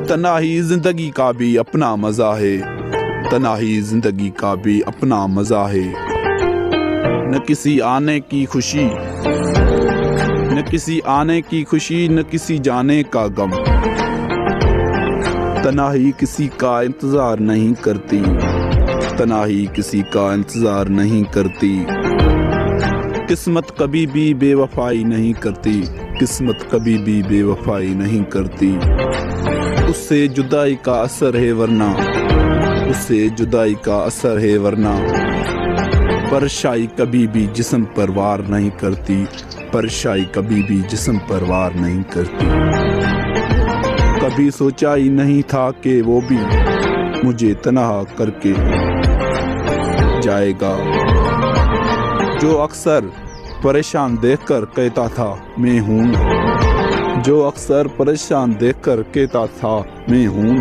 تنہائی زندگی کا بھی اپنا مزہ ہے، تنہائی زندگی کا بھی اپنا مزہ ہے، نہ کسی آنے کی خوشی، نہ کسی آنے کی خوشی، نہ کسی جانے کا غم، تنہائی کسی کا انتظار نہیں کرتی، تنہائی کسی کا انتظار نہیں کرتی، قسمت کبھی بھی بے وفائی نہیں کرتی، قسمت کبھی بھی بے وفائی نہیں کرتی، اس سے جدائی کا اثر ہے ورنہ، اس سے جدائی کا اثر ہے ورنہ، پرشائی کبھی بھی جسم پر وار نہیں کرتی، پرشائی کبھی بھی جسم پر وار نہیں کرتی، کبھی سوچا ہی نہیں تھا کہ وہ بھی مجھے تنہا کر کے جائے گا، جو اکثر پریشان دیکھ کر کہتا تھا میں ہوں، جو اکثر پریشان دیکھ کر کہتا تھا میں ہوں۔